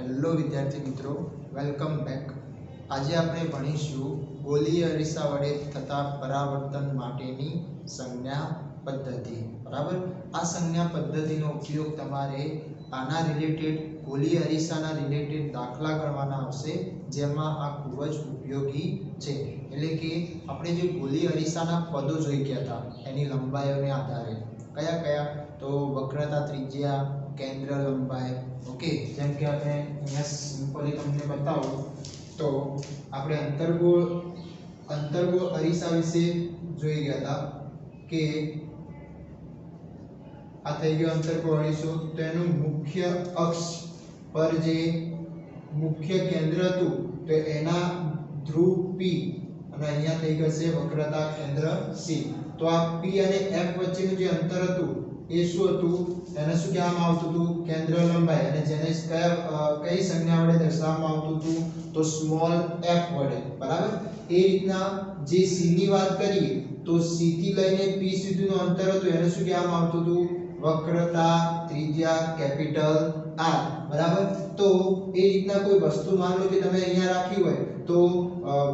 Hello વિદ્યાર્થી મિત્રો, welcome back. આજે આપણે ભણીશું ગોલીય અરીસા વડે થતા પરાવર્તન માટેની સંજ્ઞા પદ્ધતિ। બરાબર, આ સંજ્ઞા પદ્ધતિનો ઉપયોગ તમારે આના રિલેટેડ ગોલીય અરીસાના રિલેટેડ દાખલા ગણવાના આવશે, જેમાં આ ખૂબ જ ઉપયોગી છે। એટલે કે આપણે જે ગોલીય અરીસાના પદો જોઈ ગયા હતા એની લંબાઈઓને આધારે કયા કયા, તો વક્રતા ત્રિજ્યા, કેન્દ્ર લંબાઈ। ઓકે, જેમ કે આપણે અહીંયા સિમ્પલી તમને બતાવું તો આપણે અંતર્ગોળ અરીસા વિશે જોઈ ગયા હતા કે આ થઈ ગયો અંતર્ગોળ અરીસો। તો એનું મુખ્ય અક્ષ પર જે મુખ્ય કેન્દ્ર હતું તો એના ધ્રુવ P અને અહીંયા થઈ જશે વક્રતા કેન્દ્ર C। તો આ P અને F વચ્ચેનું જે અંતર હતું એ શું હતું, એને શું કહેવામાં આવતું હતું, કેન્દ્ર લંબાઈ। અને જેને કઈ સંજ્ઞા વડે દર્શાવવામાં આવતું હતું, તો સ્મોલ f વડે। બરાબર, એ રીતના જે c ની વાત કરીએ તો c થી લઈને p સુધીનું અંતર હતું એને શું કહેવામાં આવતું હતું, વક્રતા ત્રિજ્યા કેપિટલ R। બરાબર, તો એ રીતના કોઈ વસ્તુ માન લો કે તમે અહીંયા રાખી હોય તો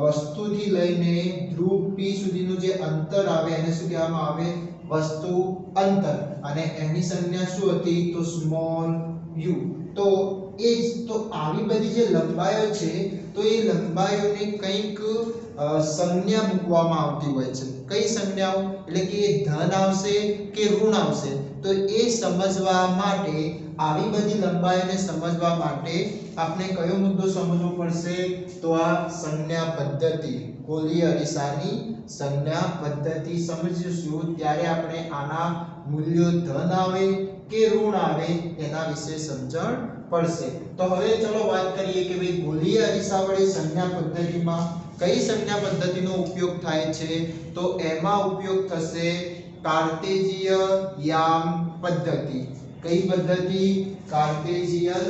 વસ્તુથી લઈને ધ્રુવ p સુધીનું જે અંતર આવે એને શું કહેવામાં આવે, વસ્તુ અંતર। અને એની સંજ્ઞા શું હતી, તો સ્મોલ u। તો એ જ તો આવી બધી જે લંબાઈઓ છે તો એ લંબાઈઓને કંઈક સંજ્ઞા મૂકવામાં આવતી હોય છે। કઈ સંજ્ઞાઓ, એટલે કે ધન આવશે કે ઋણ આવશે, તો એ સમજવા માટે આવી બધી લંબાઈઓને સમજવા માટે આપણે કયો મુદ્દો સમજવો પડશે, તો આ સંજ્ઞા પદ્ધતિ, ગોલીય અરીસાની સંજ્ઞા પદ્ધતિ સમજીશું ત્યારે આપણે આના મૂલ્યો ધન આવે કે ઋણ આવે એના વિશે સમજણ પડશે। તો હવે ચલો વાત કરીએ કે ભાઈ ગોલીય અરીસા વડે સંજ્ઞા પદ્ધતિમાં કઈ સંજ્ઞા પદ્ધતિનો ઉપયોગ થાય છે, તો એમાં ઉપયોગ થશે કાર્ટેશિય યામ પદ્ધતિ। કઈ પદ્ધતિ, કાર્ટેશિયન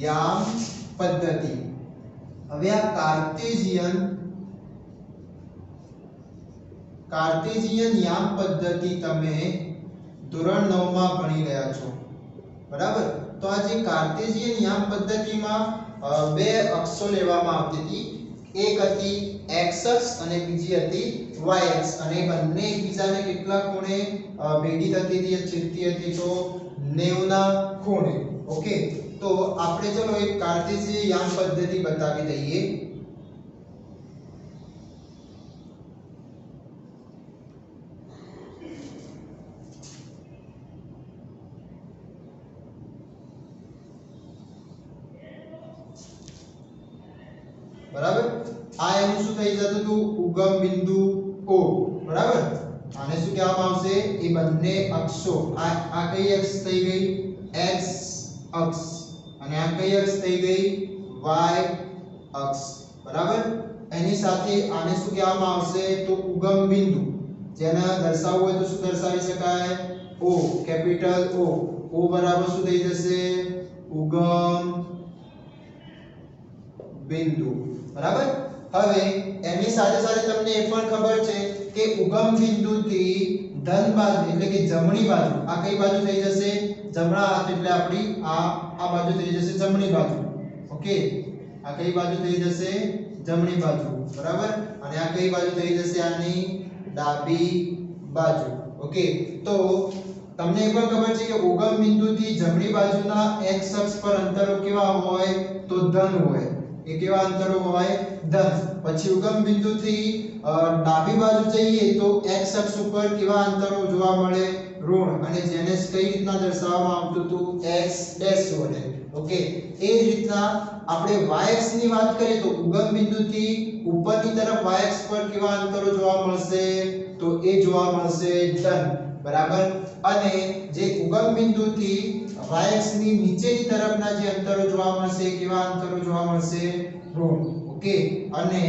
યામ પદ્ધતિ। હવે આ કાર્ટેશિયન યામ પદ્ધતિ તમે ધોરણ 9 માં ભણી ગયા છો। બરાબર, તો આ જે કાર્ટેશિયન યામ પદ્ધતિમાં બે અક્ષો લેવામાં આવતી હતી, એક હતી x અક્ષ અને બીજી હતી y અક્ષ, અને બંને એકબીજાને કેટલા ખૂણે ભેગી થતી હતી, છેદતી હતી, તો 90 ના ખૂણે। ઓકે, તો આપણે ચલો એક કાર્ટેશિયન યામ પદ્ધતિ બતાવી દઈએ। બરાબર, આ એનું શું થઈ જતું હતું, ઉગમ બિંદુ O। બરાબર, આને શું કહેવામાં આવશે, એ બંને અક્ષો, આ કઈ અક્ષ થઈ ગઈ, x અક્ષ, અને આ કઈ અક્ષ થઈ ગઈ, y અક્ષ। બરાબર, એની સાથે આને શું કહેવામાં આવશે, તો ઉગમ બિંદુ, જેને દર્શાવવું હોય તો શું દર્શાવી શકાય, O, કેપિટલ O। O બરાબર શું થઈ જશે, ઉગમ બિંદુ। બરાબર, હવે એની સાથે સાથે તમને એ પણ ખબર છે કે ઉગમ બિંદુથી ધન બાજુ એટલે કે જમણી બાજુ, આ કઈ બાજુ થઈ જશે, જમણા હાથ એટલે આપણી આ બાજુ થઈ જશે જમણી બાજુ। ઓકે, આ કઈ બાજુ થઈ જશે, જમણી બાજુ। બરાબર, અને આ કઈ બાજુ થઈ જશે, આની ડાબી બાજુ। ઓકે, તો તમને એ પણ ખબર છે કે ઉગમ બિંદુથી જમણી બાજુના x અક્ષ પર અંતરો કેવા હોય, તો ધન હોય। એ કેવા અંતરો હોય, ધન। પછી ઉગમ બિંદુથી ડાબી બાજુ જઈએ તો x અક્ષ ઉપર કેવા અંતરો જોવા મળે, ઋણ। અને જેને કઈ રીતના દર્શાવવામાં આવતું હતું, x ડેશ વડે। ઓકે, એ જ રીતના આપણે y અક્ષની વાત કરીએ તો ઉગમ બિંદુથી ઉપરની તરફ y અક્ષ પર કેવા અંતરો જોવા મળશે, તો એ જોવા મળશે ધન। બરાબર, અને જે ઉગમ બિંદુથી y અક્ષની નીચેની તરફના જે અંતરો જોવા મળશે, કેવા અંતરો જોવા મળશે, ઋણ। ઓકે, અને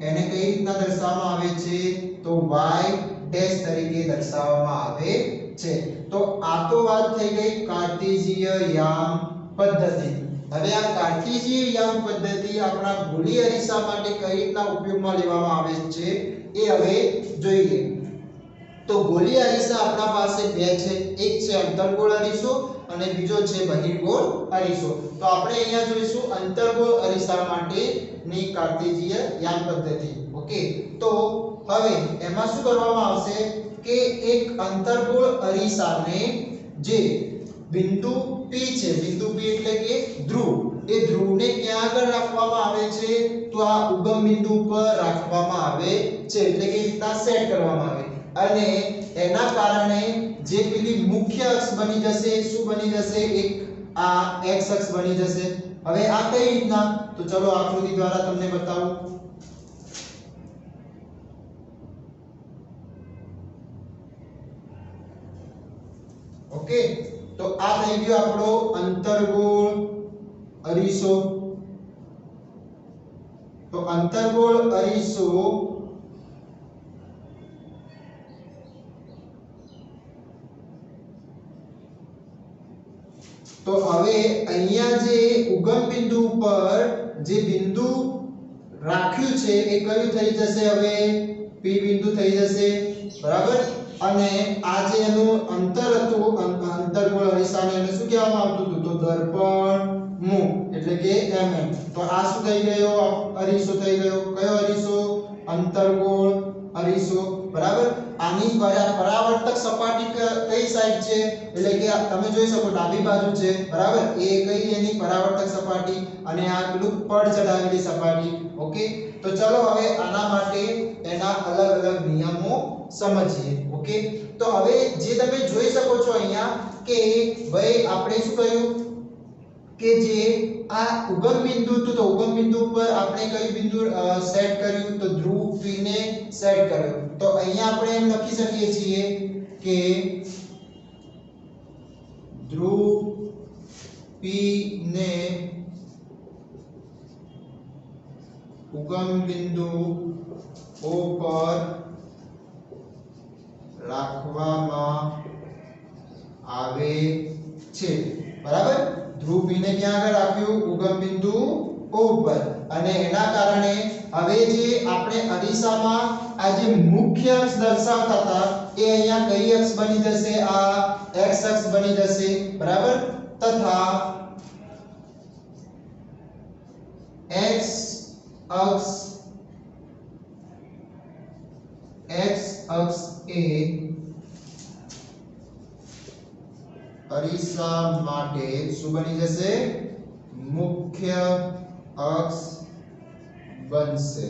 એને કઈ રીતના દર્શાવવામાં આવે છે, તો y ડેશ તરીકે દર્શાવવામાં આવે છે। તો આ તો વાત થઈ ગઈ કાર્ટેશિય યામ પદ્ધતિ। હવે આ કાર્ટેશિય યામ પદ્ધતિ આપણા ગોલીય અરીસા માટે કઈ રીતના ઉપયોગમાં લેવામાં આવે છે એ હવે જોઈએ। તો ગોલીય અરીસા આપણા પાસે બે છે, એક છે અંતર્ગોળ અરીસો અને બીજો છે બહિર્ગોળ અરીસો. તો આપણે અહીંયા જોઈશું અંતર્ગોળ અરીસા માટેની કાર્તેજીય યામ પદ્ધતિ. ઓકે, તો હવે એમાં શું કરવામાં આવશે કે એક અંતર્ગોળ અરીસાને જે બિંદુ P છે, બિંદુ P એટલે કે ધ્રુવ, એ ધ્રુવને ક્યાં આગળ રાખવામાં આવે છે? તો આ ઉગમ બિંદુ પર રાખવામાં આવે છે, એટલે કે રીતના સેટ કરવામાં આવે અને એના કારણે જે પેલી મુખ્ય અક્ષ બની જશે, શું બની જશે? એક આ x અક્ષ બની જશે. હવે આ કઈ રીતના? તો ચલો આકૃતિ દ્વારા તમને બતાવું. ઓકે, તો આ થઈ ગયો આપણો અંતર્ગોળ અરીસો. તો અંતર્ગોળ અરીસો તો હવે અહીંયા જે ઉગમ બિંદુ પર જે બિંદુ રાખ્યું છે એ કયું થઈ જશે? હવે P બિંદુ થઈ જશે, બરાબર. અને આ જે એનું અંતર હતું અંતર્ગોળ અરીસાને એને શું કહેવામાં આવતું હતું? તો દર્પણ મુખ એટલે કે mm. તો આ શું થઈ ગયો? અરીસો થઈ ગયો. કયો અરીસો? અંતર્ગોળ અરીસો, બરાબર. આની પરાવર્તક સપાટી કઈ સાઈડ છે? એટલે કે તમે જોઈ શકો ડાબી બાજુ છે, બરાબર. એ કઈ એની પરાવર્તક સપાટી અને આ પેલું પડ ચડાવેલી સપાટી. ઓકે, તો ચલો હવે આના માટે એના અલગ અલગ નિયમો સમજીએ. ઓકે, તો હવે જે તમે જોઈ શકો છો અહીંયા કે ભાઈ આપણે શું કહ્યું કે જે આ ઉગમ બિંદુ હતું, તો ઉગમ બિંદુ પર આપણે કયું બિંદુ સેટ કર્યું? તો ધ્રુવ P ને સેટ કર્યો. તો અહીંયા આપણે એમ લખી શકીએ છીએ કે ધ્રુવ P ને ઉગમ બિંદુ O પર રાખવામાં આવે છે, બરાબર. ધ્રુવ P ને ક્યાં આગળ રાખ્યું? ઉગમ બિંદુ O પર. અને એના કારણે હવે જે આપણે અરીસામાં આ જે મુખ્ય અક્ષ દર્શાવતા હતા એ અહીંયા કઈ અક્ષ બની જશે? આ x અક્ષ બની જશે, બરાબર. તથા x અક્ષ એ અરીસા માટે શું બની જશે? મુખ્ય અક્ષ બનશે,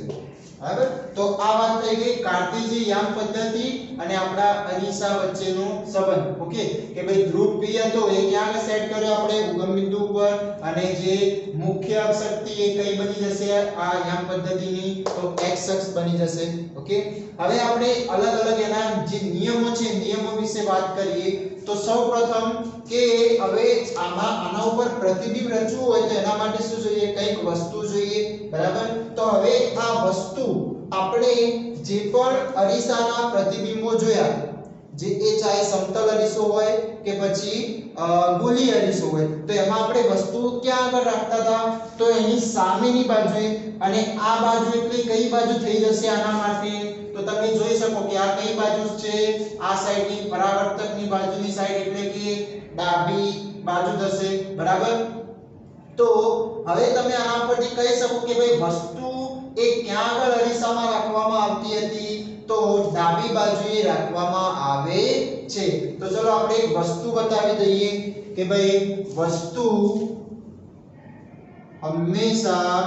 બરાબર. તો આ વાત થઈ ગઈ કાર્તેજીય યામ પદ્ધતિ અને આપણા અરીસા વચ્ચેનો સંબંધ. ઓકે, કે ભાઈ ધ્રુવ P હતો એ ક્યાં સેટ કર્યો આપણે? ઉગમ બિંદુ પર. અને જે મુખ્ય અક્ષ હતી એ કઈ બની જશે આ યામ પદ્ધતિની? તો x અક્ષ બની જશે. ઓકે, હવે આપણે અલગ અલગ એના જે નિયમો છે નિયમો વિશે વાત કરીએ. તો સૌપ્રથમ કે હવે આના ઉપર પ્રતિબિંબ રચવું હોય તો એના માટે શું જોઈએ? કંઈક વસ્તુ જોઈએ, બરાબર. તો હવે આ વસ્તુ આપણે જે પણ અરીસાના પ્રતિબિંબો જોયા, જે એ ચાહે સમતલ અરીસો હોય કે પછી ગોલીય અરીસો હોય, તો એમાં આપણે વસ્તુ ક્યાં આગળ રાખતા હતા? તો એની સામેની બાજુએ. અને આ બાજુ એટલે કઈ બાજુ થઈ જશે આના માટે? તો તમે જોઈ શકો કે આ કઈ બાજુ છે? આ સાઈડની પરાવર્તકની બાજુની સાઈડ એટલે કે ડાબી બાજુ થશે, બરાબર. તો હવે તમે આના પરથી કહી શકો કે ભાઈ વસ્તુ એ ક્યાં આગળ અરીસામાં રાખવામાં આવતી હતી? તો ડાબી બાજુએ રાખવામાં આવે છે. તો ચલો આપણે એક વસ્તુ બતાવી દઈએ કે ભાઈ વસ્તુ હંમેશા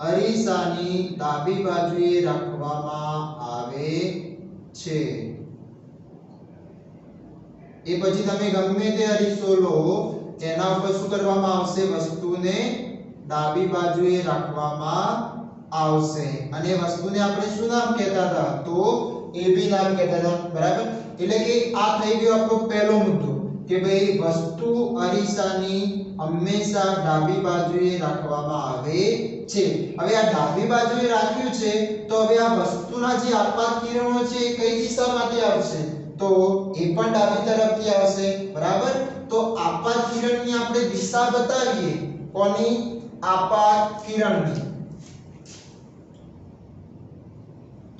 અરીસાની ડાબી બાજુએ રાખવામાં આવે છે. એ પછી તમે ગમે તે અરીસો લો એના ઉપર શું કરવામાં આવશે? વસ્તુને ડાબી બાજુએ રાખવામાં આવશે. અને વસ્તુને આપણે શું નામ કહેતા હતા? તો AB નામ કહેતા હતા, બરાબર. એટલે કે આ થઈ ગયો આપણો પહેલો મુદ્દો કે ભાઈ વસ્તુ અરીસાની હંમેશા ડાબી બાજુએ રાખવામાં આવે છે. હવે આ ડાબી બાજુએ રાખ્યું છે તો હવે આ વસ્તુના જે આપાત કિરણો છે એ કઈ દિશામાંથી આવશે? તો એ પણ ડાબી તરફથી આવશે, બરાબર. તો આપાત કિરણની આપણે દિશા બતાવીએ. કોની? આપાત કિરણની.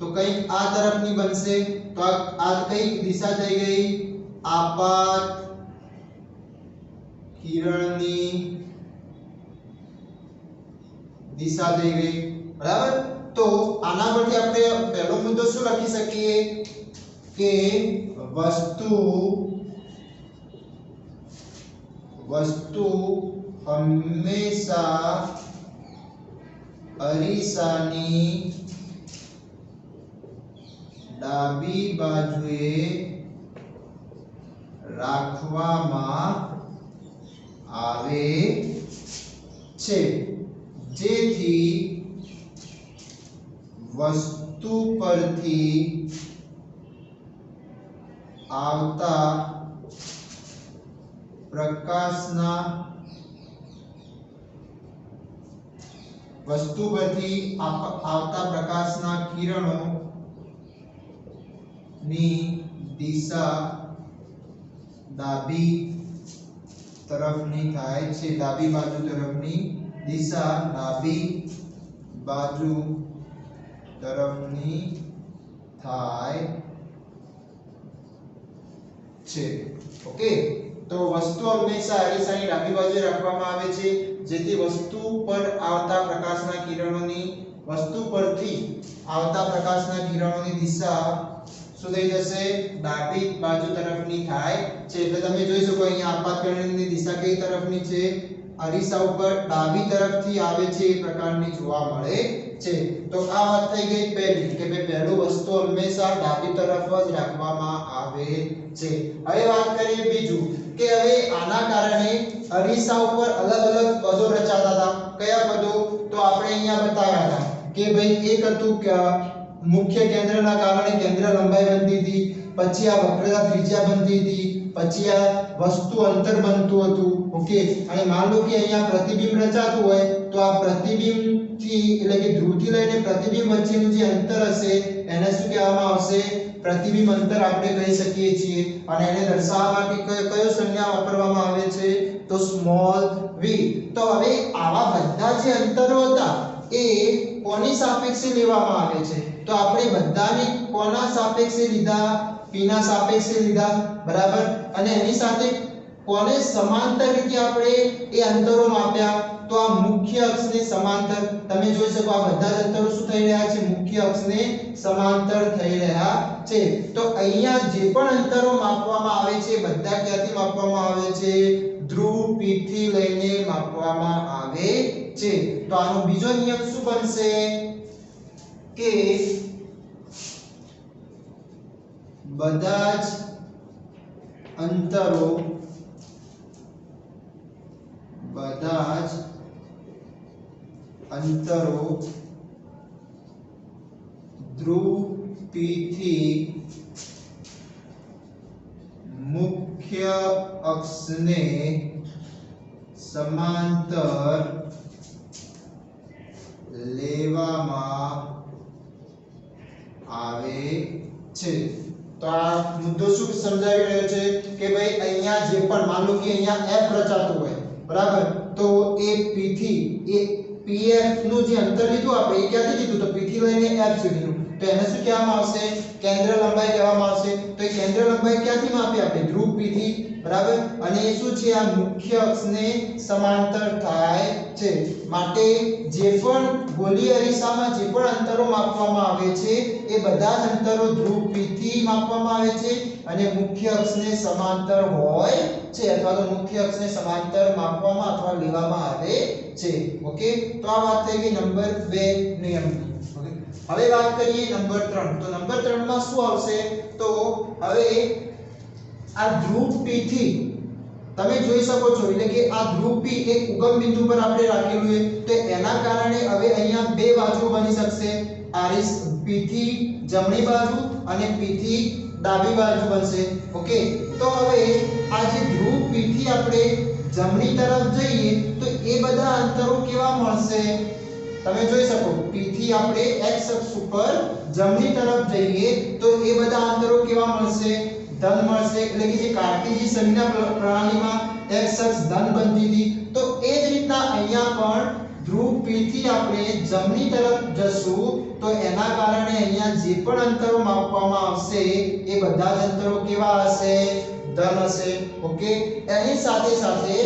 तो कई आ तरफनी बनશે तो आ कई दिशा થઈ ગઈ આપાત કિરણની દિશા થઈ ગઈ બરાબર તો આના પરથી આપણે પહેલો મુદ્દો શું લખી શકીએ કે વસ્તુ હંમેશા અરીસાની ડાબી બાજુએ રાખવામાં આવે છે જેથી વસ્તુ પરથી આવતા પ્રકાશના વસ્તુ પરથી આવતા પ્રકાશના કિરણો ની દિશા ડાબી તરફની થાય છે ડાબી બાજુ તરફની દિશા ડાબી બાજુ તરફની થાય છે ઓકે તો વસ્તુ હંમેશા અરીસાની ડાબી બાજુએ રાખવામાં આવે છે જેથી વસ્તુ પર આવતા પ્રકાશના કિરણોની વસ્તુ પરથી આવતા પ્રકાશના કિરણોની દિશા શું થઈ જશે ડાબી બાજુ તરફની થાય છે એટલે તમે જોઈ શકો અહીંયા આપાત કિરણની દિશા કઈ તરફની છે અરીસા ઉપર ડાબી તરફથી આવે છે એ પ્રકારની જોવા મળે છે તો આ વાત થઈ ગઈ પહેલી કે ભાઈ પહેલું વસ્તુ હંમેશા ડાબી તરફ જ રાખવામાં આવે છે હવે વાત કરીએ બીજું કે હવે આના કારણે અરીસા ઉપર અલગ અલગ પદો રચાતા હતા કયા પદો તો આપણે અહીંયા બતાવ્યા હતા કે ભાઈ એક હતું કે મુખ્ય કેન્દ્રના કારણે કેન્દ્ર લંબાઈ બનતી હતી પછી આ વક્રતા ત્રિજ્યા બનતી હતી પછી આ વસ્તુ અંતર બનતું હતું ઓકે અને માન લો કે અહીંયા પ્રતિબિંબ રચાતું હોય તો આ પ્રતિબિંબ થી એટલે કે ધ્રુવથી લઈને પ્રતિબિંબ વચ્ચેનું જે અંતર હશે એને શું કહેવામાં આવશે પ્રતિબિંબ અંતર આપણે કહી શકીએ છીએ અને એને દર્શાવવા માટે કયો સંજ્ઞા વાપરવામાં આવે છે તો સ્મોલ v તો હવે આવા બધા જે અંતરો હતા એ કોની સાપેક્ષે લેવામાં આવે છે તો આપણે બધાને કોના સાપેક્ષે લીધા p ના સાપેક્ષે લીધા બરાબર અને એની સાથે કોને સમાંતર રીતે આપણે એ અંતરો માપ્યા તો આ મુખ્ય અક્ષને સમાંતર તમે જોઈ શકો આ બધા જ અંતરો શું થઈ રહ્યા છે મુખ્ય અક્ષને સમાંતર થઈ રહ્યા છે તો અહીંયા જે પણ અંતરો માપવામાં આવે છે બધા ક્યાંથી માપવામાં આવે છે ધ્રુવ p થી લઈને માપવામાં આવે છે તો આનો બીજો નિયમ શું બનશે કે બધા જ અંતરો ધ્રુવ p થી મુખ્ય અક્ષને સમાંતર લેવામાં આવે છે તો આ મુદ્દો શું સમજાવી રહ્યો છે કે ભાઈ અહીંયા જે પણ માન લો કે અહીંયા f રચાતું હોય બરાબર તો એ p થી એ pf નું જે અંતર લીધું આપણે એ ક્યાંથી લીધું તો p થી લઈને f સુધીનું તો એને શું કહેવામાં આવશે કેન્દ્ર લંબાઈ કહેવામાં આવશે તો એ કેન્દ્ર લંબાઈ ક્યાંથી માપી આપણે ધ્રુવ p થી બરાબર અને એ શું છે આ મુખ્ય અક્ષને સમાંતર થાય છે માટે જે પણ ગોલીય અરીસામાં જે પણ અંતરો માપવામાં આવે છે એ બધા જ અંતરો ધ્રુવ p થી માપવામાં આવે છે અને મુખ્ય અક્ષને સમાંતર હોય છે અથવા તો મુખ્ય અક્ષને સમાંતર માપવામાં અથવા લેવામાં આવે છે ઓકે તો આ વાત થઈ ગઈ નંબર 2 નિયમની ઓકે હવે વાત કરીએ નંબર 3 તો નંબર 3 માં શું આવશે તો હવે આ ધ્રુવ p થી તમે જોઈ શકો છો એટલે કે આ ધ્રુવ p એક ઉગમ બિંદુ પર આપણે રાખેલું છે તો એના કારણે હવે અહીંયા બે બાજુ બની શકશે આરિસ p થી જમણી બાજુ અને p થી ડાબી બાજુ બનશે ઓકે તો હવે આ જે ધ્રુવ p થી આપણે જમણી તરફ જઈએ તો એ બધા અંતરો કેવા મળશે તમે જોઈ શકો p થી આપણે x અક્ષ ઉપર જમણી તરફ જઈએ તો એ બધા અંતરો કેવા મળશે ધન મળશે એટલે કે જે કાર્ટેશિયન સંજ્ઞા પ્રણાલીમાં x અક્ષ ધન બનતી હતી તો એ જ રીતના અહીંયા પણ ધ્રુવ p P થી આપણે જમણી તરફ જશું તો એના કારણે અહીંયા જે પણ અંતરો માપવામાં આવશે એ બધા જ અંતરો કેવા હશે? ધન હશે. ઓકે, એની સાથે સાથે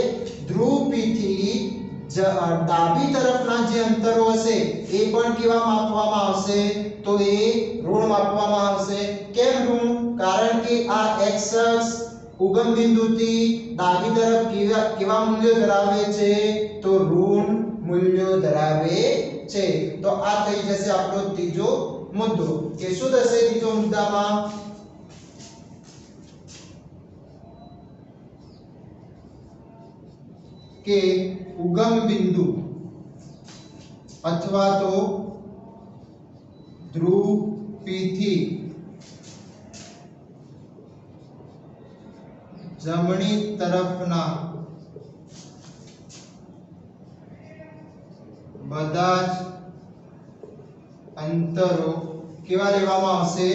ધ્રુવ P થી ડાબી તરફના જે અંતરો હશે એ પણ કેવા માપવામાં આવશે? તો એ ઋણ માપવામાં આવશે. કેમ ઋણ? કારણ કે આ x અક્ષ ઉગમ બિંદુથી ડાબી તરફ કેવા મૂલ્યો ધરાવે છે? તો ઋણ મૂલ્યો ધરાવે છે. તો આ થઈ જશે આપણો ત્રીજો મુદ્દો. કે શું થશે ત્રીજો મુદ્દામાં? કે ઉગમ બિંદુ અથવા તો ધ્રુવ P થી જમણી તરફના બધા જ અંતરો કેવા લેવામાં આવશે?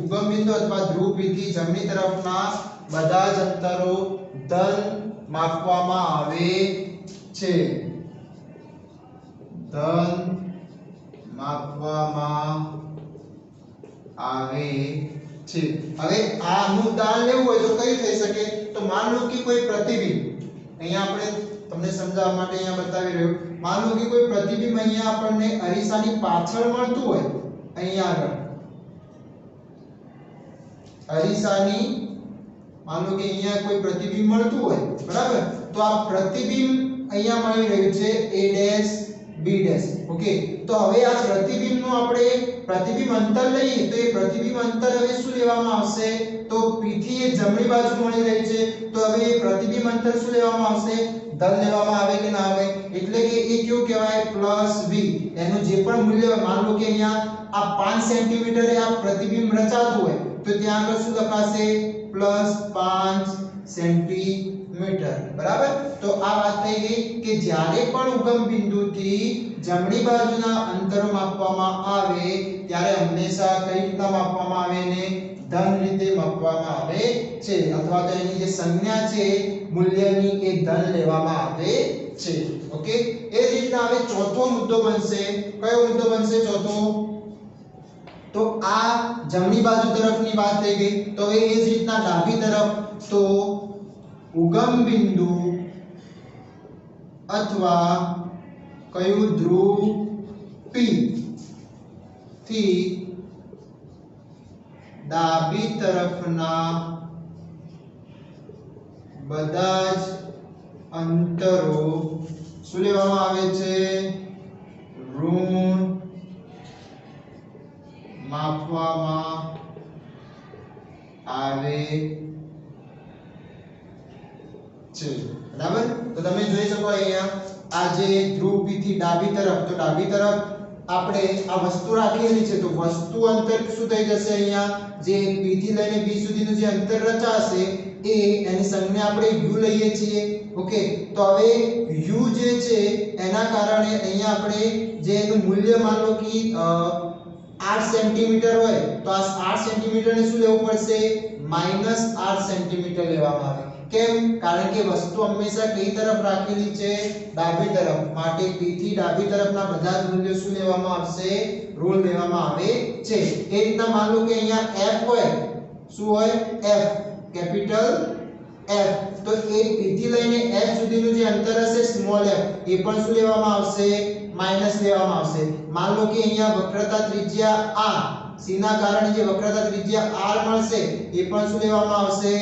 ઉગમ બિંદુ અથવા ધ્રુવ P થી જમણી તરફના બધા જ અંતરો ધન માપવામાં આવે છે. ધન માપવામાં આવે છે. હવે આનું ઉદાહરણ લેવું હોય તો કઈ થઈ શકે? તો માન લો કે કોઈ પ્રતિબિંબ, અહીંયા આપણે તમને સમજાવવા માટે અહીંયા બતાવી રહ્યો. માન લો કે કોઈ પ્રતિબિંબ અહીંયા આપણને અરીસાની પાછળ મળતું હોય, અહીંયા આગળ અરીસાની માન લો કે અહીંયા કોઈ પ્રતિબિંબ મળતું હોય, બરાબર? તો આ પ્રતિબિંબ અહીંયા મળી રહ્યું છે a' b'. ઓકે, તો હવે આ પ્રતિબિંબનું આપણે પ્રતિબિંબ અંતર લઈએ તો એ પ્રતિબિંબ અંતર હવે શું લેવામાં આવશે? તો P થી એ જમણી બાજુ મળી રહી છે, તો હવે એ પ્રતિબિંબ અંતર શું લેવામાં આવશે? ધન લેવામાં આવે કે ના આવે? એટલે કે એ કેવું કહેવાય? +v. એનું જે પણ મૂલ્ય, માન લો કે અહીંયા આ 5 સેન્ટીમીટરે આ પ્રતિબિંબ રચાતું હોય તો ત્યાં આગળ શું લખાશે? +5 સેન્ટીમીટર. બરાબર? તો આ વાત થઈ ગઈ કે જ્યારે પણ ઉગમ બિંદુથી જમણી બાજુના અંતરો માપવામાં આવે ત્યારે હંમેશા કઈ રીતના માપવામાં આવે? ને ધન રીતે માપવામાં આવે છે, અથવા તો એની જે સંજ્ઞા છે મૂલ્યની એ ધન લેવામાં આવે છે. ઓકે, એ જ રીતના હવે ચોથો મુદ્દો બનશે. કયો મુદ્દો બનશે ચોથો? તો આ જમણી બાજુ તરફની વાત થઈ ગઈ. તો હવે એ જ રીતના ડાબી તરફ, તો ઉગમ બિંદુ અથવા કયું ધ્રુવ P થી ડાબી તરફના બધા જ અંતરો શું લેવામાં આવે છે? ઋણ માપવામાં આવે છે. બરાબર? તો તમે જોઈ શકો અહીંયા આ જે ધ્રુવ P થી ડાબી તરફ, તો ડાબી તરફ આપણે આ વસ્તુ રાખેલી છે, તો વસ્તુ અંતર શું થઈ જશે? અહીંયા જે P થી લઈને B સુધીનું જે અંતર રચાશે એ એની સંજ્ઞા આપણે u લઈએ છીએ. ઓકે, તો હવે u જે છે એના કારણે અહીંયા આપણે જે એનું મૂલ્ય માન લો કે 8 સેન્ટીમીટર હોય તો આ 8 સેન્ટીમીટર ને શું લેવું પડશે? -8 સેન્ટીમીટર લેવામાં આવે. કેમ? કારણ કે વસ્તુ હંમેશા કઈ તરફ રાખેલી છે? ડાબી તરફ. માટે P થી ડાબી તરફના બધા જ મૂલ્યો શું લેવામાં આવશે? ઋણ લેવામાં આવે છે. એ રીતના માન લો કે અહીંયા f હોય, શું હોય? f, capital F. તો એ P થી લઈને f સુધીનું જે અંતર હશે સ્મોલ f, એ પણ શું લેવામાં આવશે? માઈનસ લેવામાં આવશે. માન લો કે અહીંયા વક્રતા ત્રિજ્યા r, c ના કારણે જે વક્રતા ત્રિજ્યા r મળશે એ પણ શું લેવામાં આવશે?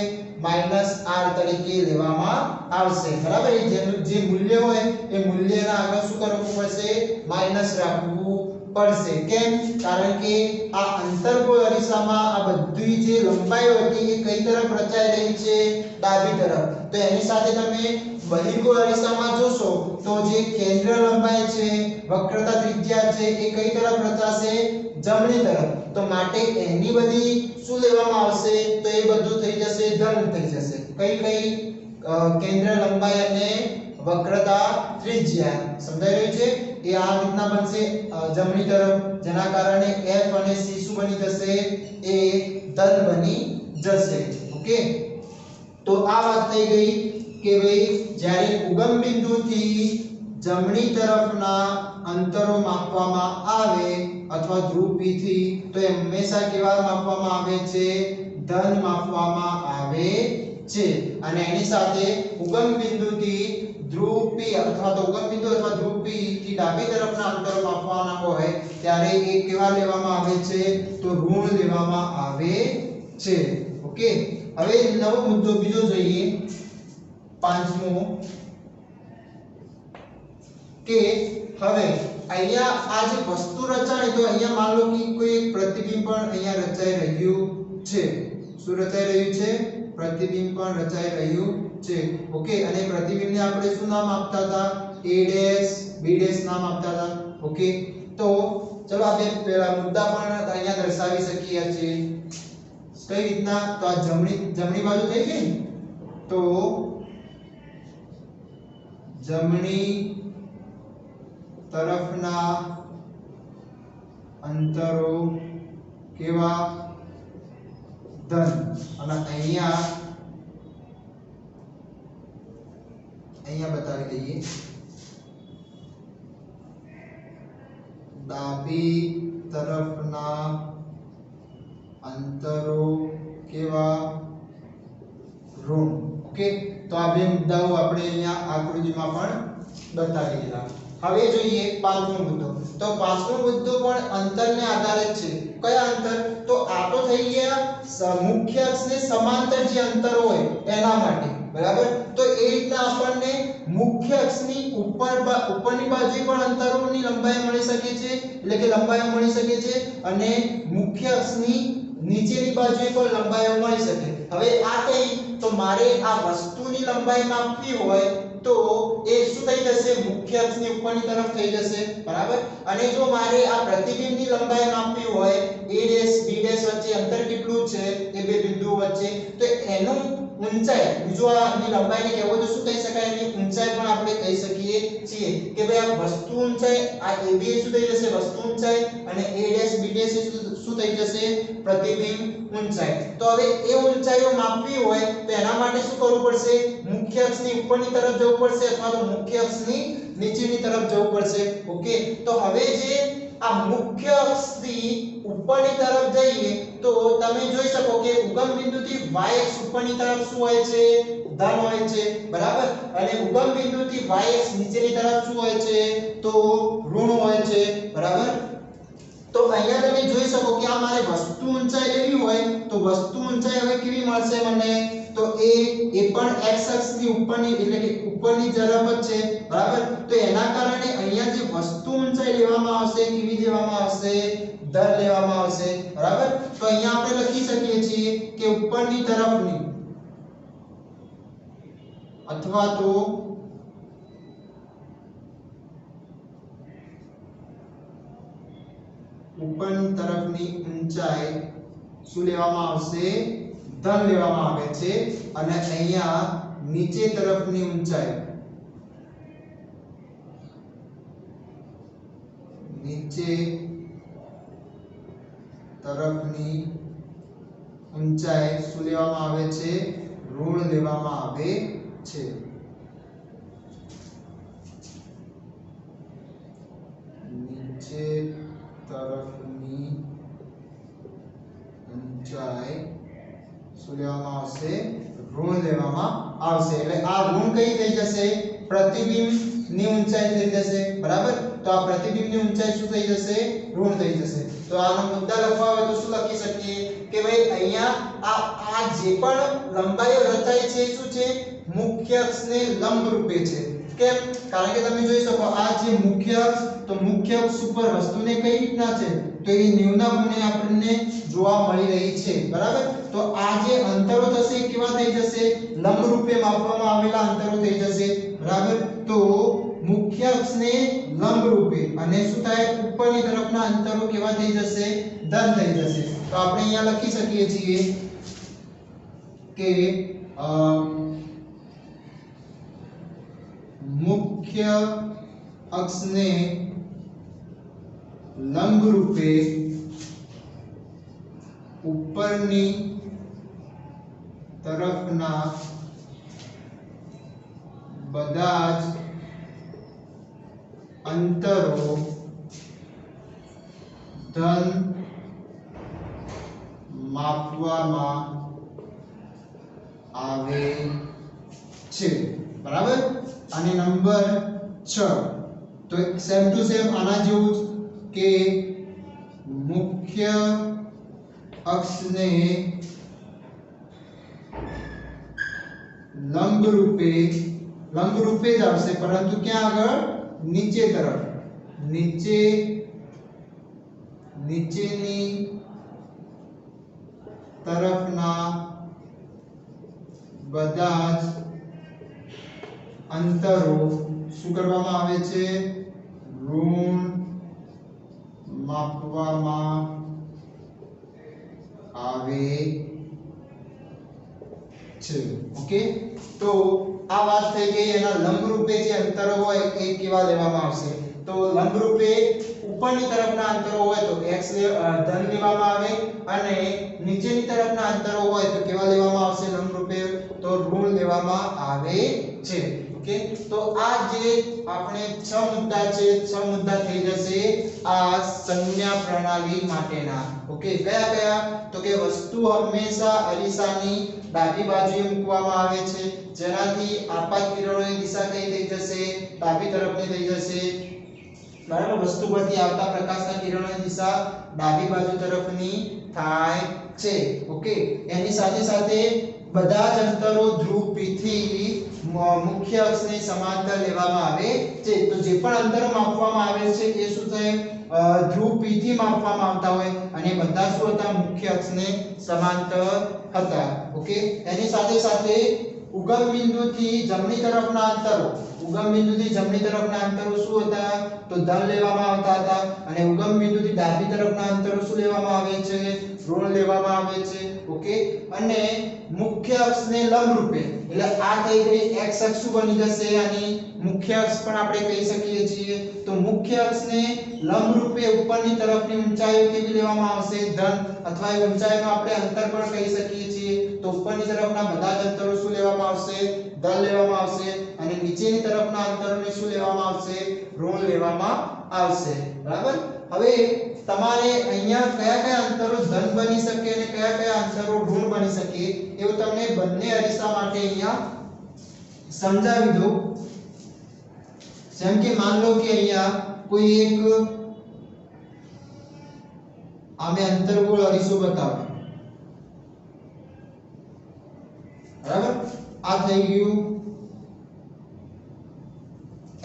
-r તરીકે લેવામાં આવશે. બરાબર? જેનું જે મૂલ્ય હોય એ મૂલ્યના આગળ શું કરવું પડશે? માઈનસ રાખવું પડશે. કેમ? કારણ કે આ અંતર્ગોળ અરીસામાં આ બધી જે લંબાઈ હતી એ કઈ તરફ રચાઈ રહી છે? ડાબી તરફ. તો એની સાથે તમે બહિર્ગોળ અરીસામાં જોશો તો જે કેન્દ્ર લંબાઈ છે, વક્રતા ત્રિજ્યા છે એ કઈ તરફ રચાશે? જમણી તરફ. તો માટે એની બધી શું લેવામાં આવશે? તો એ બધું થઈ જશે ધન થઈ જશે. કઈ કઈ? કેન્દ્ર લંબાઈ અને વક્રતા ત્રિજ્યા. સમજાઈ રહ્યું છે? એ આ રીતના બનશે જમણી તરફ, જેના કારણે f અને c શું બની જશે? એ ધન બની જશે. ઓકે, તો આ વાત થઈ ગઈ કે ભાઈ જ્યારે ઉગમ બિંદુથી જમણી તરફના અંતરો માપવામાં આવે અથવા ધ્રુવ P થી તો એ હંમેશા કેવા માપવામાં આવે છે ધન માપવામાં આવે છે અને એની સાથે ઉગમ બિંદુથી ધ્રુવ P અથવા તો ઉગમ બિંદુ અથવા ધ્રુવ P થી ડાબી તરફના અંતરો માપવાના હોય ત્યારે એ કેવા લેવામાં આવે છે તો ઋણ લેવામાં આવે છે ઓકે હવે નવો મુદ્દો બીજો જોઈએ પાંચમો કે હવે અહીંયા આ જે વસ્તુ રચાણી તો અહીંયા માન લો કે કોઈ એક પ્રતિબિંબ પણ અહીંયા રચાઈ રહ્યું છે શું રચાઈ રહ્યું છે પ્રતિબિંબ પણ રચાઈ રહ્યું છે ઓકે અને પ્રતિબિંબને આપણે શું નામ આપતા હતા a' b' નામ આપતા હતા ઓકે તો ચલો આપણે પહેલા મુદ્દા પણ અહીંયા દર્શાવી શકીએ છીએ કઈ રીતના તો આ જમણી બાજુ થઈ ગઈ તો જમણી તરફના અંતરો કેવા ધન અને અહીંયા બતાવી દઈએ ડાબી તરફના અંતરો કેવા ઋણ ઓકે તો આ બે મુદ્દાઓ આપણે અહીંયા આકૃતિમાં પણ બતાવી દીધા હવે જોઈએ પાંચમો મુદ્દો તો પાંચમો મુદ્દો પણ અંતરને આધારિત છે કયા અંતર તો આ તો થઈ ગયા મુખ્ય અક્ષને સમાંતર જે અંતર હોય એના માટે બરાબર તો એ રીતના આપણને મુખ્ય અક્ષની ઉપરની બાજુએ પણ અંતરોની લંબાઈ મળી શકે છે એટલે કે લંબાઈઓ મળી શકે છે અને મુખ્ય અક્ષની નીચેની બાજુએ પણ લંબાઈઓ મળી શકે હવે આ કઈ તો મારે આ વસ્તુની લંબાઈ માપવી હોય તો એ શું થઈ જશે મુખ્ય અક્ષની ઉપરની તરફ થઈ જશે બરાબર અને જો મારે આ પ્રતિબિંબની લંબાઈ માપવી હોય a' b' વચ્ચે અંતર કેટલું છે એ બે બિંદુઓ વચ્ચે તો એનું ઊંચાઈ બીજો આની લંબાઈને કહેવો તો શું કહી શકાય એની ઊંચાઈ પણ આપણે કહી શકીએ છીએ કે ભાઈ આ વસ્તુ ઊંચાઈ આ ab શું થઈ જશે વસ્તુ ઊંચાઈ અને a' b' શું થઈ જશે પ્રતિબિંબ ઊંચાઈ તો હવે એ ઊંચાઈઓ માપવી હોય તો એના માટે શું કરવું પડશે મુખ્ય અક્ષની ઉપરની તરફ જવું પડશે અથવા તો મુખ્ય અક્ષની નીચેની તરફ જવું પડશે ઓકે તો હવે જે આ મુખ્ય અક્ષથી ઉપરની તરફ જઈએ તો તમે જોઈ શકો કે ઉગમ બિંદુથી y અક્ષ ઉપરની તરફ શું હોય છે ધન હોય છે બરાબર અને ઉગમ બિંદુથી y અક્ષ નીચેની તરફ શું હોય છે તો ઋણ હોય છે બરાબર તો અહીંયા તમે જોઈ શકો કે આ મારે વસ્તુ ઊંચાઈ લેવી હોય તો વસ્તુ ઊંચાઈ હવે કેવી મળશે મને તો એ પણ x અક્ષની ઉપરની એટલે કે ઉપરની તરફ જ છે બરાબર તો એના કારણે અહીંયા જે વસ્તુ ઊંચાઈ લેવામાં આવશે કેવી લેવામાં આવશે દર લેવામાં આવશે બરાબર તો અહીંયા આપણે લખી શકીએ છીએ કે ઉપરની તરફની અથવા તો ઉપરની તરફની ઊંચાઈ શું લેવામાં આવશે ધન લેવામાં આવે છે અને અહીંયા નીચે તરફની ઊંચાઈ નીચે તરફની ઊંચાઈ શું લેવામાં આવે છે ઋણ લેવામાં આવે છે નીચે તરફની ઊંચાઈ શું લેવામાં આવશે ઋણ લેવામાં આવશે એટલે આ ઋણ કઈ થઈ જશે પ્રતિબિંબની ઊંચાઈ થઈ જશે બરાબર તો આ પ્રતિબિંબની ઊંચાઈ શું થઈ જશે ઋણ થઈ જશે તો આનો મુદ્દા લખવા હોય તો શું લખી શકીએ કે ભાઈ અહીંયા આ જે પણ લંબાઈઓ રચાય છે શું છે મુખ્ય અક્ષને લંબ રૂપે છે કેમ કારણ કે તમે જોઈ શકો આ જે મુખ્ય અક્ષ તો મુખ્ય અક્ષ ઉપર વસ્તુને કઈ રીતના છે તો એ ન્યૂના ગુણે આપણને જોવા મળી રહી છે બરાબર તો આ જે અંતરો થશે કેવા થઈ જશે લંબ રૂપે માપવામાં આવેલા અંતરો થઈ જશે બરાબર તો મુખ્ય અક્ષને લંબ રૂપે અને શું થાય ઉપરની તરફના અંતરો કેવા થઈ જશે ધન થઈ જશે તો આપણે અહીંયા લખી શકીએ છીએ કે મુખ્ય અક્ષને લંબ રૂપે ઉપરની તરફના બધા જ અંતરો ધન માપવામાં આવે છે, બરાબર। અને નંબર 6 તો સેમ ટુ સેમ આના જેવું જ કે મુખ્ય અક્ષને લંબ રૂપે જ આવશે, પરંતુ ક્યાં આગળ? નીચે તરફ, નીચેની તરફના બધા જ અંતરો શું કરવામાં આવે છે? ઋણ માપવામાં આવે છે, ઓકે। તો આ વાત થઈ ગઈ એના લંબરૂપે જે અંતરો હોય એ કેવા લેવામાં આવશે। તો લંબરૂપે ઉપરની તરફના અંતરો હોય તો x ધન લેવામાં આવે, અને નીચેની તરફના અંતરો હોય તો કેવા લેવામાં આવશે? લંબરૂપે તો ઋણ લેવામાં આવે છે, ઓકે। તો આ જે આપણે 6 મુદ્દા છે, 6 મુદ્દા થઈ જશે આ સંજ્ઞા પ્રણાલી માટેના, ઓકે। કયા કયા? તો કે વસ્તુ હંમેશા અરીસાની ડાબી બાજુએ મૂકવામાં આવે છે, જેનાથી આપાત કિરણોની દિશા કઈ થઈ જશે? ડાબી તરફની થઈ જશે, બરાબર। વસ્તુ પરથી આવતા પ્રકાશના કિરણોની દિશા ડાબી બાજુ તરફની થાય છે, ઓકે। એની સાથે સાથે બધા જ અંતરો ધ્રુવ P થી મુખ્ય અક્ષની સમાંતર લેવામાં આવે છે। તો જે પણ અંતરો માપવામાં આવે છે એ શું છે? ધ્રુવ P થી માપવામાં આવતા હોય, અને બધા શું હતા? મુખ્ય અક્ષને સમાંતર હતા, ઓકે। એની સાથે સાથે ઉગમ બિંદુથી જમણી તરફના અંતરો, શું હતા? તો ધન લેવામાં આવતા હતા, અને ઉગમ બિંદુથી ડાબી તરફના અંતરો શું લેવામાં આવે છે? ઋણ લેવામાં આવે છે, ઓકે। અને મુખ્ય અક્ષને લંબ રૂપે, એટલે આ થઈ ગઈ x અક્ષ શું બની જશે? આની મુખ્ય અક્ષ પણ આપણે કહી શકીએ છીએ। તો મુખ્ય અક્ષને લંબ રૂપે ઉપરની તરફની ઊંચાઈઓ કેવી લેવામાં આવશે? ધન, અથવા એ ઊંચાઈનો આપણે અંતર પણ કહી શકીએ છીએ। તો ઉપરની તરફના બધા જ અંતરો શું લેવામાં આવશે? ધન લેવામાં આવશે, અને નીચેની તરફના અંતરોને શું લેવામાં આવશે? ઋણ લેવામાં આવશે, બરાબર। હવે તમારે અહીંયા કયા કયા અંતરો ધન બની શકે અને કયા કયા અંતરો ઋણ બની શકે એવું તમને બંને અરીસા માટે અહીંયા સમજાવી દઉં। જેમ કે માન લો કે અહીંયા કોઈ એક આમે અંતર્ગોળ અરીસો બતાવો, બરાબર। આ થઈ ગયું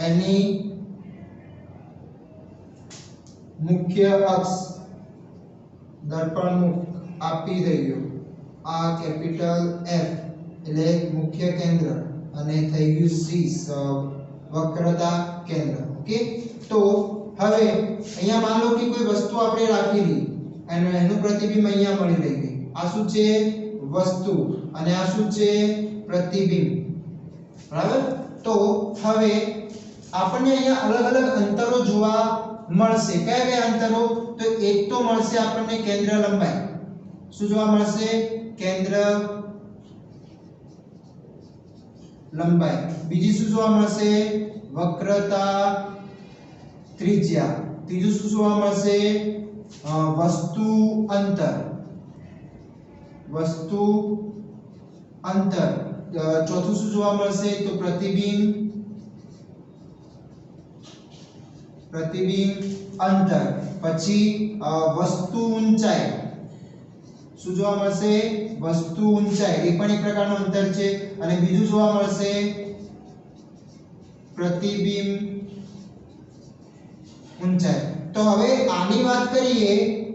એની મુખ્ય અક્ષ, દર્પણ મુખ આપી થઈ ગયું, આ કેપિટલ F એટલે મુખ્ય કેન્દ્ર, અને થઈ ગયું C વક્રતા કેન્દ્ર, ઓકે। તો હવે અહીંયા માન લો કે કોઈ વસ્તુ આપણે રાખેલી અને એનું પ્રતિબિંબ અહીંયા મળી રહી ગઈ, આ શું છે? વસ્તુ, અને આ શું છે? પ્રતિબિંબ, બરાબર। તો હવે આપણને અહીંયા અલગ અલગ અંતરો જોવા મળશે। કયા કયા અંતરો? તો એક તો મળશે આપણને કેન્દ્ર લંબાઈ, શું જોવા મળશે? કેન્દ્ર લંબાઈ। બીજી શું જોવા મળશે? વક્રતા ત્રિજ્યા। ત્રીજું શું જોવા મળશે? વસ્તુ અંતર। ચોથું શું જોવા મળશે? તો પ્રતિબિંબ અંતર। પછી વસ્તુ ઊંચાઈ, શું જોવા મળશે? વસ્તુ ઊંચાઈ, એ પણ એક પ્રકારનું અંતર છે। અને બીજું જોવા મળશે પ્રતિબિંબ ઊંચાઈ। તો હવે આની વાત કરીએ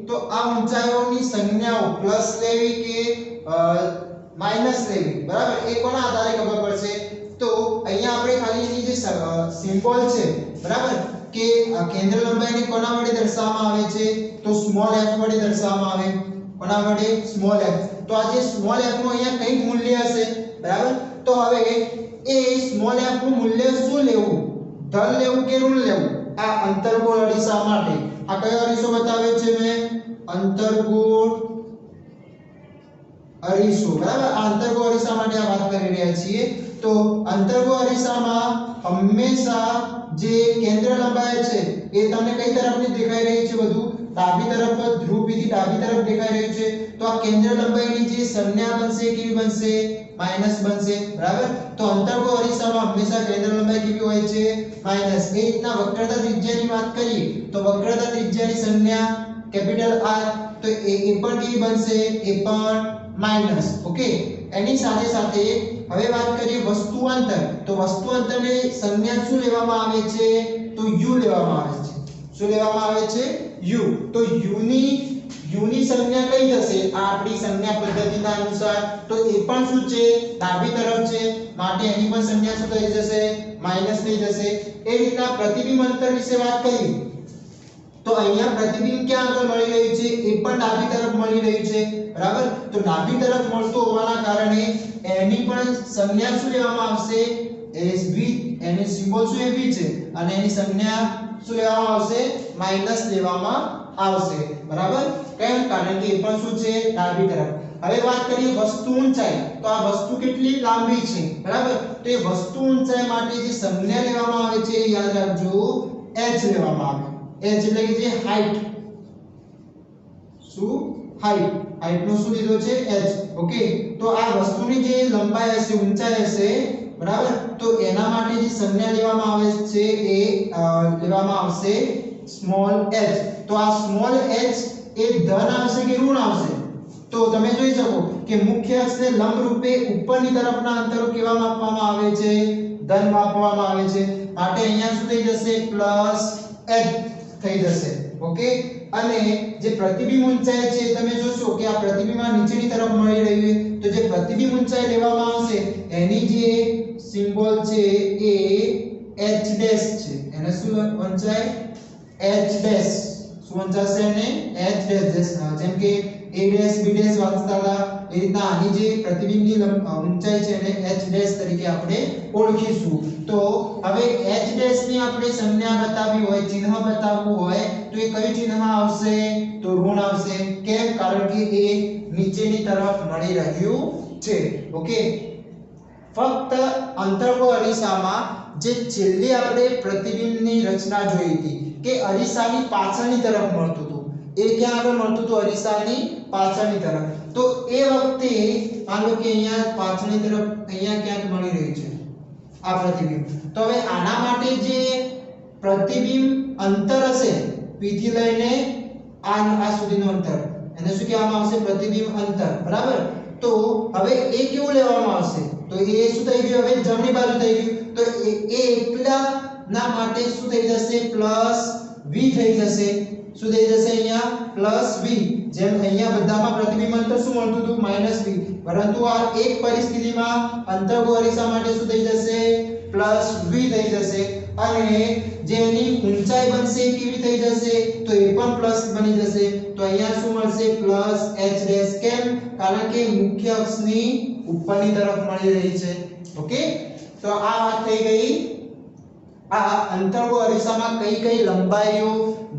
તો આ ઊંચાઈઓની સંજ્ઞાઓ પ્લસ લેવી કે માઈનસ લેવી, બરાબર, એ કોના આધારે ખબર પડશે? તો અહીંયા આપણે ખાલી એની જે સિમ્બોલ છે, બરાબર, કે કેન્દ્ર લંબાઈને કોના વડે દર્શાવવામાં આવે છે? તો સ્મોલ f વડે દર્શાવવામાં આવે। કોના વડે? Small f। તો આ જે સ્મોલ f નું અહીંયા કંઈક મૂલ્ય હશે, બરાબર। તો હવે એ સ્મોલ f નું મૂલ્ય શું લેવું? ધન લેવું કે ઋણ લેવું? આ અંતર્ગોળ અરીસા માટે આ કયો અરીસો બતાવ્યો છે મેં? અંતર્ગોળ અરીસો, બરાબર। આ અંતર્ગોળ અરીસા માટે આ વાત કરી રહ્યા છીએ। તો અંતર્ગોળ અરીસામાં હંમેશા જે કેન્દ્ર લંબાઈ છે એ તમને કઈ તરફની દેખાઈ રહી છે? બધું ડાબી તરફ, ધ્રુવ P થી ડાબી તરફ દેખાઈ રહ્યું છે. તો આ કેન્દ્ર લંબાઈની જે સંજ્ઞા બનશે કેવી બનશે? માઈનસ બનશે. બરાબર? તો અંતર્ગો અરીસામાં હંમેશા કેન્દ્ર લંબાઈ કેવી હોય છે? માઈનસ. એ રીતના વક્રતા ત્રિજ્યાની વાત કરીએ તો વક્રતા ત્રિજ્યાની સંજ્ઞા કેપિટલ R, તો એ પણ કેવી બનશે? એ પણ માઈનસ. ઓકે. એની સાથે સાથે હવે વાત કરીએ વસ્તુ અંતર. તો વસ્તુ અંતરની સંજ્ઞા શું લેવામાં આવે છે? તો u લેવામાં આવે છે. શું લેવામાં આવે છે? u. તો u ની સંજ્ઞા કઈ થશે? આ આપણી સંજ્ઞા પદ્ધતિના અનુસાર તો એ પણ શું છે? ડાબી તરફ છે. માટે એની પણ સંજ્ઞા શું થઈ જશે? માઈનસ થઈ જશે. એ રીતના પ્રતિબિંબ અંતર વિશે વાત કરી તો અહીંયા પ્રતિબિંબ ક્યાં આગળ મળી રહ્યું છે? એ પણ ડાબી તરફ મળી રહ્યું છે. બરાબર? તો ડાબી તરફ મળતું હોવાના કારણે એની પણ સંજ્ઞા શું લેવામાં આવશે? SB. એની સિમ્બોલ શું AB છે અને એની સંજ્ઞા શું લેવામાં આવશે? માઈનસ લેવામાં આવશે. બરાબર? કેમ? કારણ કે એ પણ શું છે? ડાબી તરફ. હવે વાત કરીએ વસ્તુ ઊંચાઈ. તો આ વસ્તુ કેટલી લાંબી છે? બરાબર? તો એ વસ્તુ ઊંચાઈ માટે જે સંજ્ઞા લેવામાં આવે છે યાદ રાખજો, h લેવામાં આવે. h એટલે કે જે હાઈટ. શું? હાઈટ નો શું લીધો છે? h. ઓકે. તો આ વસ્તુની જે લંબાઈ હશે, ઊંચાઈ હશે, બરાબર, તો એના માટે જે સંજ્ઞા લેવામાં આવે છે એ લેવામાં આવશે સ્મોલ h. તો આ સ્મોલ h એ ધન આવશે કે ઋણ આવશે? તો તમે જોઈ શકો કે મુખ્ય અક્ષને લંબ રૂપે ઉપરની તરફના અંતરો કેવા માપવામાં આવે છે? ધન માપવામાં આવે છે. માટે અહીંયા શું થઈ જશે? પ્લસ h થઈ જશે. ઓકે. અને જે પ્રતિબિંબ ઊંચાઈ છે તમે જોશો કે આ પ્રતિબિંબ નીચેની તરફ મળી રહ્યું છે. તો જે પ્રતિબિંબ ઊંચાઈ લેવામાં આવશે એની જે સિમ્બોલ છે એ h ડેશ છે. એને શું વંચાય? h dash. શું વંચાશે? એને h ડેશ. જેમ કે a ડેશ b ડેશ વાંચતા હતા એ રીતના આની જે પ્રતિબિંબની ઊંચાઈ છે એને h ડેશ તરીકે આપણે ઓળખીશું. તો હવે h ડેશ ની આપણે સંજ્ઞા બતાવી હોય, ચિહ્ન બતાવવું હોય તો એ કયું ચિહ્ન આવશે? તો ઋણ આવશે. કેમ? કારણ કે એ નીચેની તરફ મળી રહ્યું છે. ઓકે. ફક્ત અંતર્ગો અરીસામાં જે છેલ્લી આપણે પ્રતિબિંબની રચના જોઈ હતી કે અરીસાની પાછળની તરફ મળતું હતું. એ ક્યાં આગળ મળતું હતું? અરીસાની પાછળની તરફ. તો એ વખતે માનો કે અહીંયા પાછળની તરફ અહીંયા ક્યાંક મળી રહ્યું છે આ પ્રતિબિંબ. તો હવે આના માટે જે પ્રતિબિંબ અંતર હશે P થી લઈને આ સુધીનું અંતર એને શું કહેવામાં આવશે? પ્રતિબિંબ અંતર. બરાબર? તો હવે એ કેવું લેવામાં આવશે? તો એ શું થઈ ગયું? હવે જમણી બાજુ થઈ ગયું. તો એ એકલા ના માટે શું થઈ જશે? પ્લસ v થઈ જશે. શું થઈ જશે? અહીંયા પ્લસ v. જેમ અહીંયા બધામાં પ્રતિબિંબ અંતર શું મળતું હતું? Minus v. પરંતુ આ એક પરિસ્થિતિમાં અંતર્ગો અરીસા માટે શું થઈ જશે? પ્લસ v થઈ જશે. અને જેની ઊંચાઈ બનશે કેવી થઈ જશે? તો એ પણ પ્લસ બની જશે. તો અહીંયા શું મળશે? Plus h dash. કેમ? કારણ કે મુખ્ય અક્ષની ઉપરની તરફ મળી રહી છે. ઓકે. તો આ વાત થઈ ગઈ આ અંતર્ગો અરીસામાં કઈ કઈ લંબાઈઓ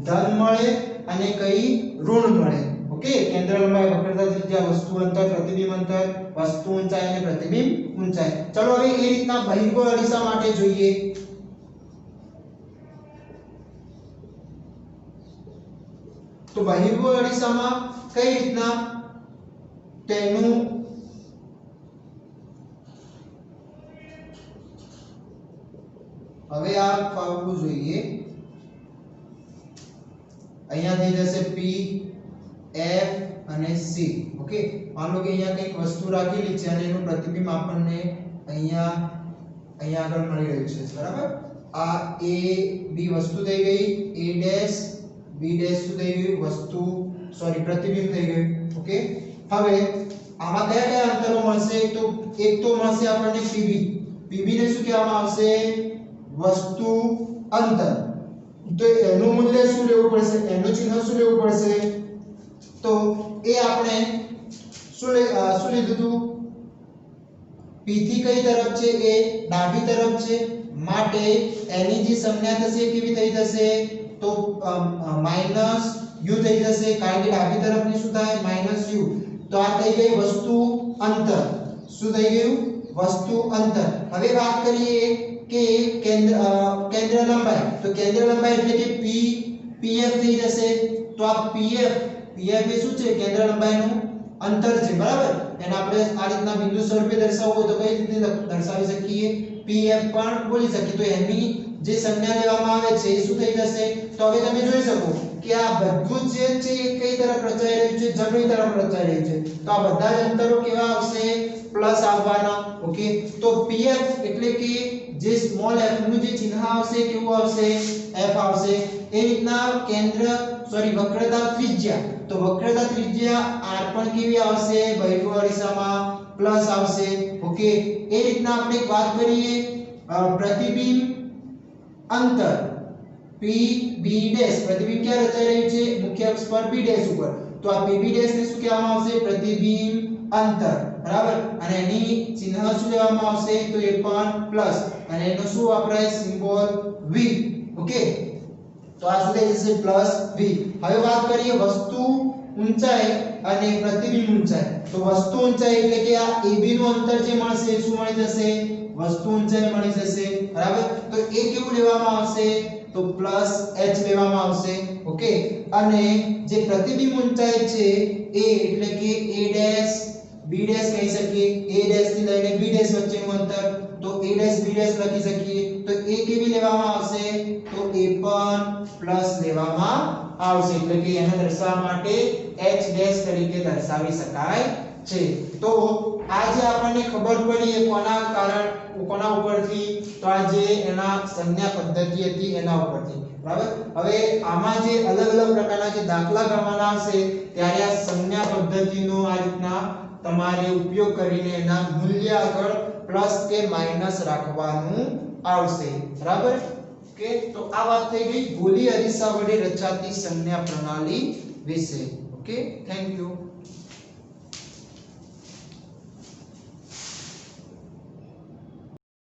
ધન મળે અને કઈ ઋણ મળે. ઓકે. કેન્દ્ર લંબાઈ, વક્રતા ત્રિજ્યા, વસ્તુ અંતર, પ્રતિબિંબ અંતર, વસ્તુ ઊંચાઈ અને પ્રતિબિંબ ઊંચાઈ. ચલો હવે એ રીતના બહિર્ગોળ અરીસા માટે જોઈએ. તો બહિર્ગોળ અરીસામાં કઈ રીતના તેનું હવે આ પાડવું જોઈએ. અહીંયા થઈ જશે P, F અને C. ઓકે. માનો કે અહીંયા કંઈક વસ્તુ રાખેલી છે અને એનું પ્રતિબિંબ આપણને અહીંયા આગળ મળી રહ્યું છે. બરાબર? આ A B વસ્તુ થઈ ગઈ, A ડેશ B ડેશ શું થઈ ગયું? વસ્તુ પ્રતિબિંબ થઈ ગયું. ઓકે. હવે આમાં કયા કયા અંતરો મળશે? તો એક તો મળશે આપણને PB. PB ને શું કહેવામાં આવશે? વસ્તુ અંતર. તો એનું મૂલ્ય શું લેવું પડશે? એનું ચિહ્ન શું લેવું પડશે? તો એ આપણે શું લીધું હતું? P થી કઈ તરફ છે? એ ડાબી તરફ છે. માટે એની જે સંજ્ઞા થશે કેવી થઈ જશે? તો માઈનસ u થઈ જશે. કારણ કે ડાબી તરફની શું થાય? Minus u. તો આ થઈ ગઈ વસ્તુ અંતર. શું થઈ ગયું? વસ્તુ અંતર. હવે વાત કરીએ કે કેન્દ્ર લંબાઈ. તો કેન્દ્ર લંબાઈ એટલે કે pf થઈ જશે. તો આ pf એ શું છે? કેન્દ્ર લંબાઈનું અંતર છે, બરાબર. એને આપણે આ રીતના બિંદુ સ્વરૂપે દર્શાવવું હોય તો કઈ રીતે દર્શાવી શકીએ? pf પણ બોલી શકીએ. તો એની જે સંજ્ઞા લેવામાં આવે છે એ શું થઈ જશે? તો હવે તમે જોઈ શકો કે આ બધું જે છે એ કઈ તરફ રચાઈ રહ્યું છે? જમણી તરફ રચાઈ રહ્યું છે. તો આ બધા જ અંતરો કેવા આવશે? પ્લસ આવવાના. ઓકે, તો pf એટલે કે જે સ્મોલ f નું જે ચિહ્ન આવશે કેવું આવશે? f આવશે. એ રીતના વક્રતા ત્રિજ્યા. તો વક્રતા ત્રિજ્યા r પણ કેવી આવશે? બહિર્ગોળ દિશામાં પ્લસ આવશે. ઓકે, એ રીતના આપણે વાત કરીએ પ્રતિબિંબ અંતર pb ડેશ. પ્રતિબિંબ ક્યાં રચાઈ રહ્યું છે? મુખ્ય અક્ષ પર b ડેશ ઉપર. તો આ pb ડેશ ને શું કહેવામાં આવશે? પ્રતિબિંબ અંતર, બરાબર. અને એની ચિહ્ન શું લેવામાં આવશે? તો એ પણ પ્લસ. અને એનો શું વપરાય? Symbol v. ઓકે, તો આ શું થઈ જશે? Plus v. હવે વાત કરીએ વસ્તુ ઊંચાઈ અને પ્રતિબિંબ ઊંચાઈ. તો વસ્તુ ઊંચાઈ એટલે કે આ ab નું અંતર જે મળશે એ શું મળી જશે? વસ્તુ ઊંચાઈ મળી જશે, બરાબર. તો એ કેવું લેવામાં આવશે? તો પ્લસ h લેવામાં આવશે. ઓકે, અને જે પ્રતિબિંબ ઊંચાઈ છે એ એટલે કે a ડેશ b ડેશ કહી શકીએ. a ડેશ થી લઈને b ડેશ વચ્ચેનું અંતર. તો a ડેશ b ડેશ લખી શકીએ. તો એ કેવી લેવામાં આવશે? તો એ પણ પ્લસ લેવામાં આવશે. એટલે કે એને દર્શાવવા માટે h ડેશ તરીકે દર્શાવી શકાય છે. તો આ જે આપણને ખબર પડી એ કોના ઉપરથી? તો આ જે એના સંજ્ઞા પદ્ધતિ હતી એના ઉપરથી, બરાબર. હવે આમાં જે અલગ અલગ પ્રકારના જે દાખલા ગણવાના આવશે ત્યારે આ સંજ્ઞા પદ્ધતિનો આ રીતના તમારે ઉપયોગ કરીને એના મૂલ્ય આગળ પ્લસ કે માઈનસ રાખવાનું આવશે, બરાબર. ઓકે, તો આ વાત થઈ ગઈ ગોલી અરીસા વડે રચાતી સંજ્ઞા પ્રણાલી વિશે. Okay, thank you.